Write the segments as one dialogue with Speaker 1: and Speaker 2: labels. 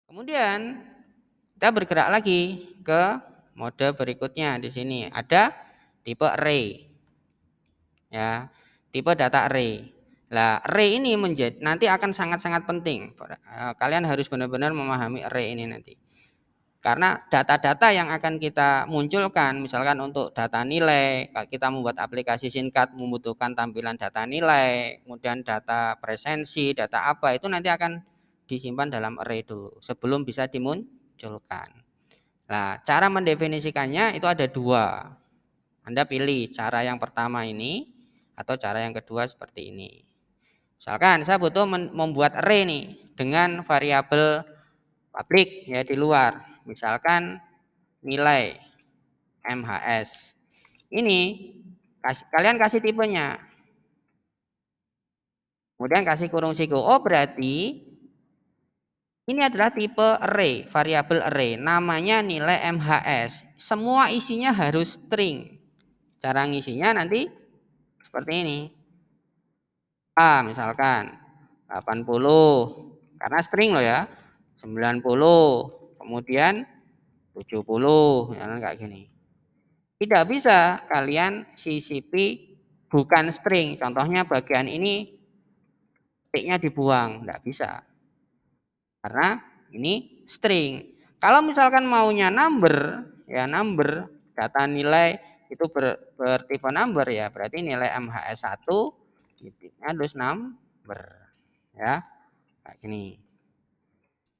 Speaker 1: Kemudian kita bergerak lagi ke mode berikutnya. Di sini ada tipe array, ya, tipe data array. Nah, array ini nanti akan sangat-sangat penting. Kalian harus benar-benar memahami array ini nanti. Karena data-data yang akan kita munculkan, misalkan untuk data nilai, kita membuat aplikasi singkat membutuhkan tampilan data nilai, kemudian data presensi, data apa, itu nanti akan disimpan dalam array dulu sebelum bisa dimunculkan. Nah, cara mendefinisikannya itu ada dua. Anda pilih cara yang pertama ini atau cara yang kedua seperti ini. Misalkan saya butuh membuat array nih dengan variabel publik ya di luar. Misalkan nilai MHS. Ini kalian kasih tipenya. Kemudian kasih kurung siku. Oh, berarti ini adalah tipe array, variabel array. Namanya nilai MHS. Semua isinya harus string. Cara ngisinya nanti seperti ini. A misalkan 80. Karena string loh ya. 90. Kemudian 70. Ya, kayak gini. Tidak bisa kalian sisipi bukan string. Contohnya bagian ini titiknya dibuang, tidak bisa. Karena ini string. Kalau misalkan maunya number, ya number, data nilai itu bertipe number ya, berarti nilai MHS1 titiknya harus number. Ya, kayak gini.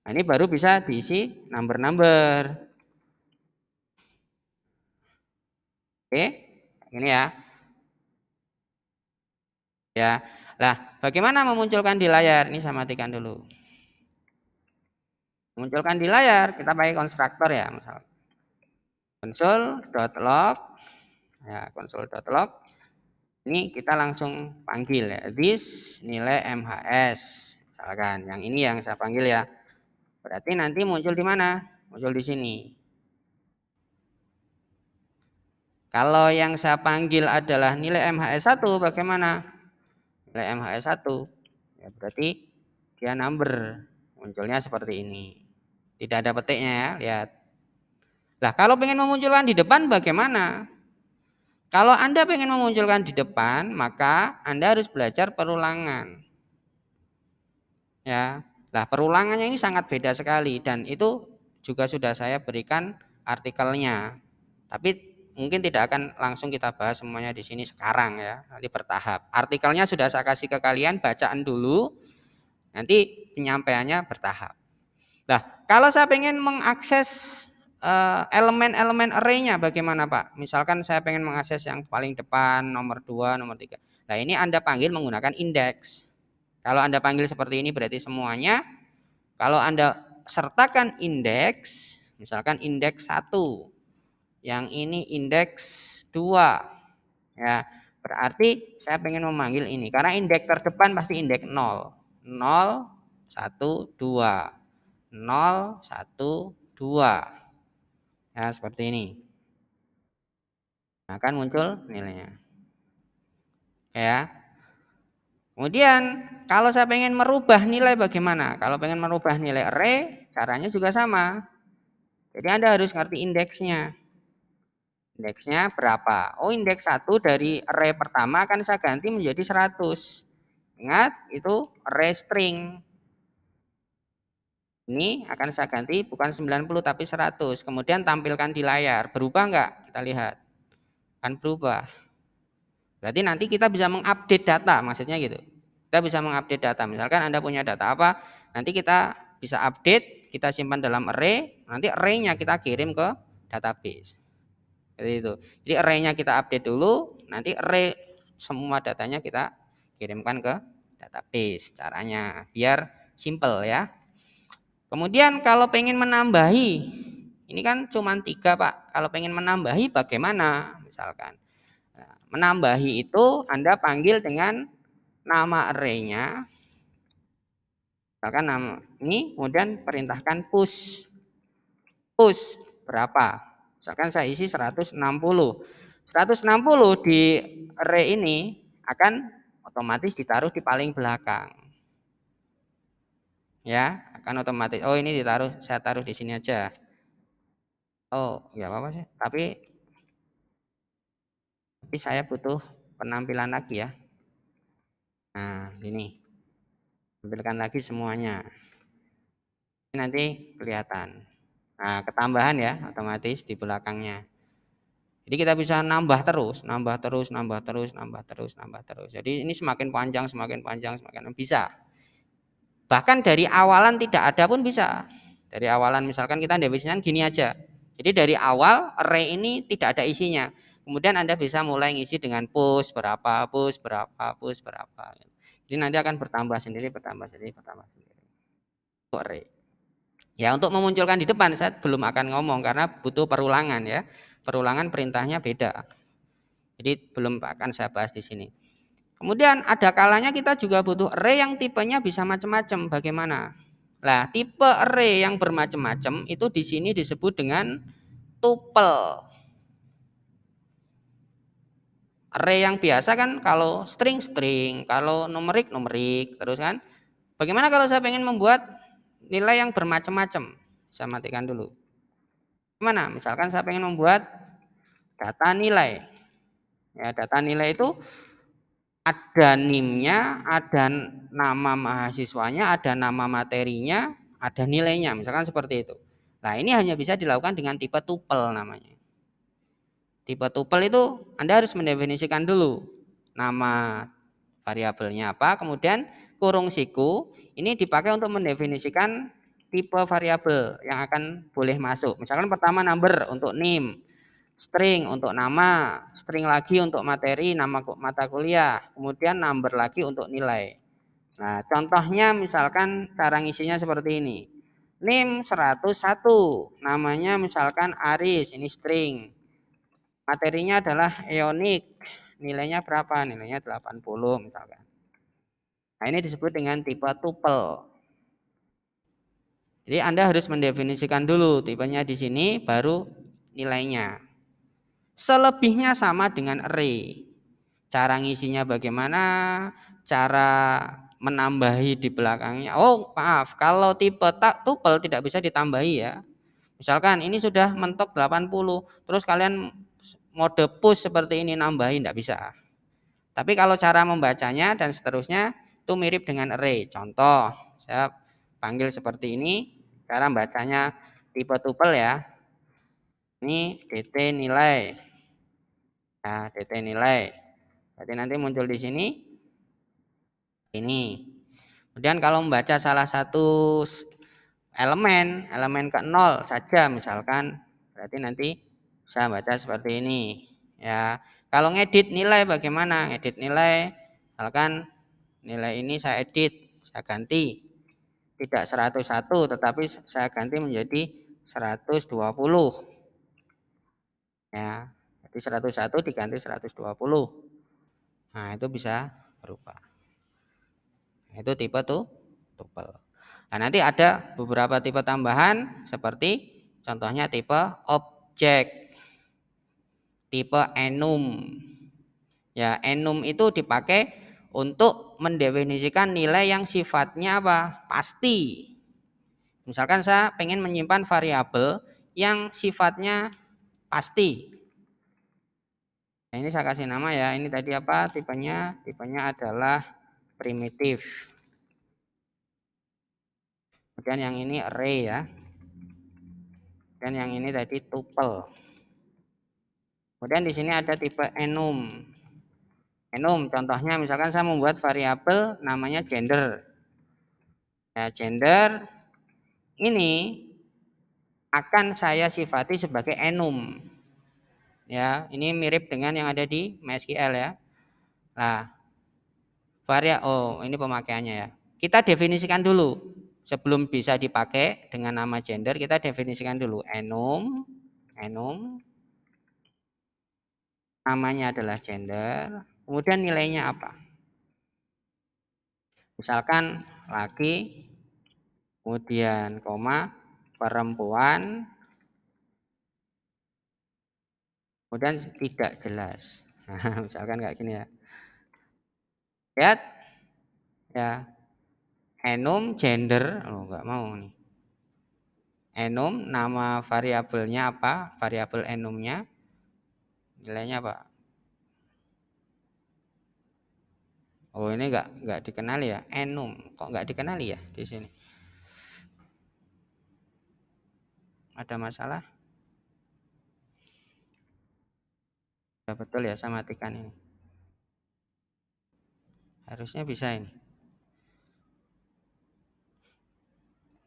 Speaker 1: Nah, ini baru bisa diisi number-number. Oke, ini ya. Ya. Lah, bagaimana memunculkan di layar? Ini saya matikan dulu. Memunculkan di layar, kita pakai konstruktor ya, misal. Console.log. Ya, console.log. Ini kita langsung panggil ya. This nilai MHS. Misalkan yang ini yang saya panggil ya. Berarti nanti muncul di mana? Muncul di sini. Kalau yang saya panggil adalah nilai MHS1, bagaimana? Nilai MHS1. Ya, berarti dia number. Munculnya seperti ini. Tidak ada petiknya ya, lihat. Lah, kalau pengen memunculkan di depan bagaimana? Kalau Anda pengen memunculkan di depan, maka Anda harus belajar perulangan. Ya. Lah, perulangannya ini sangat beda sekali dan itu juga sudah saya berikan artikelnya. Tapi mungkin tidak akan langsung kita bahas semuanya di sini sekarang ya, nanti bertahap. Artikelnya sudah saya kasih ke kalian, bacaan dulu. Nanti penyampaiannya bertahap. Nah, kalau saya pengen mengakses elemen-elemen array-nya bagaimana Pak? Misalkan saya pengen mengakses yang paling depan, nomor 2, nomor 3. Nah, ini Anda panggil menggunakan indeks. Kalau Anda panggil seperti ini berarti semuanya. Kalau Anda sertakan indeks, misalkan indeks 1, yang ini indeks 2. Ya, berarti saya pengen memanggil ini. Karena indeks terdepan pasti indeks 0. 0, 1, 2. 0, 1, 2. Ya, seperti ini. Akan muncul nilainya. Ya. Kemudian kalau saya pengen merubah nilai bagaimana? Kalau pengen merubah nilai array, caranya juga sama. Jadi Anda harus ngerti indeksnya. Indeksnya berapa? Oh, indeks 1 dari array pertama akan saya ganti menjadi 100. Ingat, itu array string. Ini akan saya ganti bukan 90 tapi 100. Kemudian tampilkan di layar. Berubah enggak? Kita lihat. Kan berubah. Berarti nanti kita bisa mengupdate data, maksudnya gitu. Kita bisa mengupdate data. Misalkan Anda punya data apa, nanti kita bisa update, kita simpan dalam array, nanti array-nya kita kirim ke database. Jadi itu. Jadi array-nya kita update dulu, nanti array semua datanya kita kirimkan ke database. Caranya biar simple ya. Kemudian kalau pengen menambahi, ini kan cuma 3 Pak. Kalau pengen menambahi bagaimana? Misalkan. Menambahi itu Anda panggil dengan nama array-nya. Misalkan nama ini, kemudian perintahkan push. Push berapa? Misalkan saya isi 160. 160 di array ini akan otomatis ditaruh di paling belakang. ya, akan otomatis. Oh, ini saya taruh di sini aja. Oh, ya apa-apa sih. Tapi saya butuh penampilan lagi ya. Nah, ini. Tampilkan lagi semuanya. Ini nanti kelihatan. Nah, ketambahan ya otomatis di belakangnya. Jadi kita bisa nambah terus, nambah terus, nambah terus, nambah terus, nambah terus. Jadi ini semakin panjang, semakin panjang, semakin bisa. Bahkan dari awalan tidak ada pun bisa. Dari awalan misalkan kita definisikan gini aja. Jadi dari awal array ini tidak ada isinya. Kemudian Anda bisa mulai ngisi dengan push berapa, push berapa, push berapa. Jadi nanti akan bertambah sendiri, bertambah sendiri, bertambah sendiri. Array. Ya, untuk memunculkan di depan saya belum akan ngomong karena butuh perulangan ya. Perulangan perintahnya beda. Jadi belum akan saya bahas di sini. Kemudian ada kalanya kita juga butuh array yang tipenya bisa macam-macam. Bagaimana? Nah, tipe array yang bermacam-macam itu di sini disebut dengan tuple. Array yang biasa kan kalau string, kalau numerik, terus kan. Bagaimana kalau saya ingin membuat nilai yang bermacam-macam? Saya matikan dulu. Gimana? Misalkan saya ingin membuat data nilai. Ya, data nilai itu ada NIM-nya, ada nama mahasiswanya, ada nama materinya, ada nilainya, misalkan seperti itu. Nah, ini hanya bisa dilakukan dengan tipe tuple namanya. Tipe tuple itu Anda harus mendefinisikan dulu nama variabelnya apa, kemudian kurung siku ini dipakai untuk mendefinisikan tipe variabel yang akan boleh masuk. Misalkan pertama number untuk NIM, string untuk nama, string lagi untuk materi, nama mata kuliah, kemudian number lagi untuk nilai. Nah, contohnya misalkan cara ngisinya seperti ini. NIM 101, namanya misalkan Aris, ini string. Materinya adalah Ionic, nilainya berapa? Nilainya 80 misalkan. Nah, ini disebut dengan tipe tuple. Jadi Anda harus mendefinisikan dulu tipenya di sini, baru nilainya. Selebihnya sama dengan array. Cara ngisinya bagaimana, cara menambahi di belakangnya. Oh, maaf, kalau tipe tuple tidak bisa ditambahi ya. Misalkan ini sudah mentok 80, terus kalian mode push seperti ini nambahin tidak bisa. Tapi kalau cara membacanya dan seterusnya itu mirip dengan array. Contoh, saya panggil seperti ini, cara membacanya tipe tuple ya. Ini dt nilai. Nah, dt nilai. Berarti nanti muncul di sini ini. Kemudian kalau membaca salah satu elemen ke 0 saja misalkan, berarti nanti bisa baca seperti ini ya. Kalau ngedit nilai bagaimana? Ngedit nilai misalkan nilai ini saya edit, saya ganti tidak 101 tetapi saya ganti menjadi 120 ya. Jadi 101 diganti 120. Nah, itu bisa berubah. Itu tipe tuple. Nah, nanti ada beberapa tipe tambahan seperti contohnya tipe objek, tipe enum. Ya, enum itu dipakai untuk mendefinisikan nilai yang sifatnya apa? Pasti. Misalkan saya pengen menyimpan variabel yang sifatnya pasti. Nah, ini saya kasih nama ya. Ini tadi apa? Tipenya? Tipenya adalah primitif. Kemudian yang ini array ya. Dan yang ini tadi tuple. Kemudian di sini ada tipe enum. Enum contohnya misalkan saya membuat variabel namanya gender. Ya, gender ini akan saya sifati sebagai enum. Ya, ini mirip dengan yang ada di MySQL ya. Nah, ini pemakaiannya ya. Kita definisikan dulu. Sebelum bisa dipakai dengan nama gender, kita definisikan dulu enum, namanya adalah gender, kemudian nilainya apa? Misalkan laki, kemudian koma, perempuan, kemudian tidak jelas. Nah, misalkan kayak gini ya. Lihat ya. enum gender, oh nggak mau nih. Enum nama variabelnya apa? Variabel enumnya nilainya apa? Oh ini nggak dikenali ya, enum kok nggak dikenali ya di sini? Ada masalah? Ya, betul ya saya matikan ini. Harusnya bisa ini.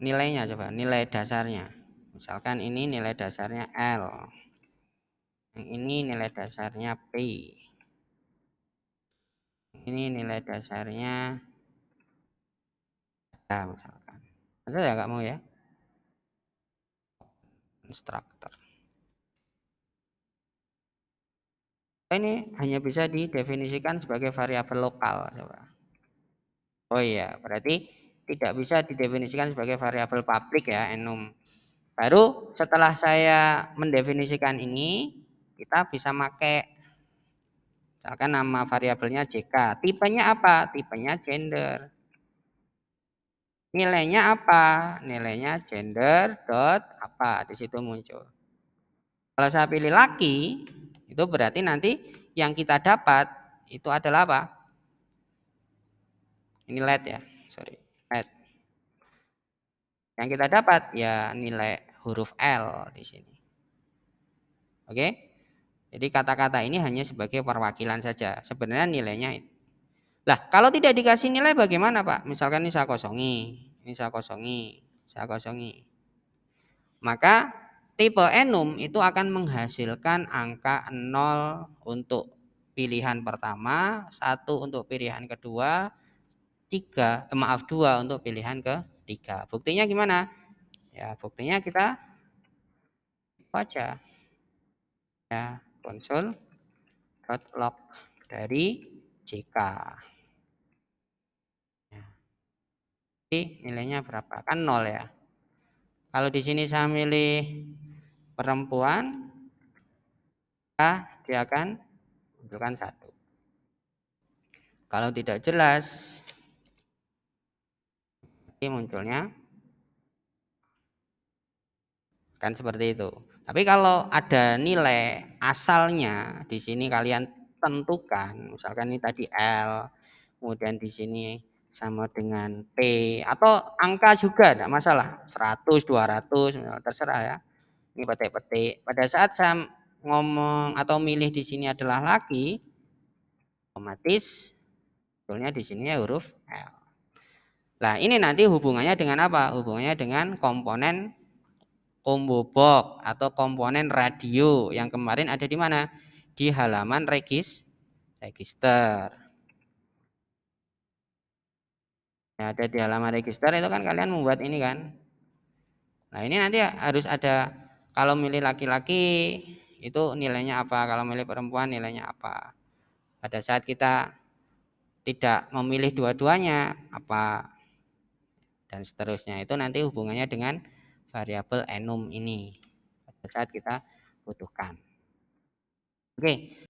Speaker 1: Nilainya coba, nilai dasarnya. Misalkan ini nilai dasarnya L. Yang ini nilai dasarnya P. Ini nilai dasarnya A misalkan. Ada ya nggak mau ya? Instruktur. Ini hanya bisa didefinisikan sebagai variabel lokal. Coba. Oh iya, berarti tidak bisa didefinisikan sebagai variabel publik ya, enum. Baru setelah saya mendefinisikan ini, kita bisa pakai misalkan nama variabelnya JK. Tipenya apa? Tipenya gender. Nilainya apa? Nilainya gender dot apa? Di situ muncul. Kalau saya pilih laki, itu berarti nanti yang kita dapat itu adalah apa? Ini let ya, sorry, let. Yang kita dapat ya nilai huruf L di sini. Oke? Jadi kata-kata ini hanya sebagai perwakilan saja. Sebenarnya nilainya. Lah, kalau tidak dikasih nilai bagaimana, Pak? Misalkan ini saya kosongi, ini saya kosongi, saya kosongi. Maka tipe enum itu akan menghasilkan angka 0 untuk pilihan pertama, 1 untuk pilihan kedua, 2 untuk pilihan ketiga. Buktinya gimana? Ya, buktinya kita baca ya console.log dari JK. Ya, jadi nilainya berapa? Kan 0 ya. Kalau di sini saya milih perempuan, dia akan munculkan 1. Kalau tidak jelas, ini munculnya kan seperti itu. Tapi kalau ada nilai asalnya di sini kalian tentukan, misalkan ini tadi L, kemudian di sini sama dengan P atau angka juga tidak masalah, 100, 200 terserah ya. Ini petik-petik. Pada saat saya ngomong atau milih di sini adalah laki, otomatis sebetulnya di sini ya huruf L. Nah, ini nanti hubungannya dengan apa? Hubungannya dengan komponen combo box atau komponen radio yang kemarin ada di mana? Di halaman register. Nah, ada di halaman register itu kan kalian membuat ini kan. Nah, ini nanti harus ada kalau milih laki-laki itu nilainya apa, kalau milih perempuan nilainya apa. Pada saat kita tidak memilih dua-duanya apa dan seterusnya. Itu nanti hubungannya dengan variabel enum ini pada saat kita butuhkan. Oke.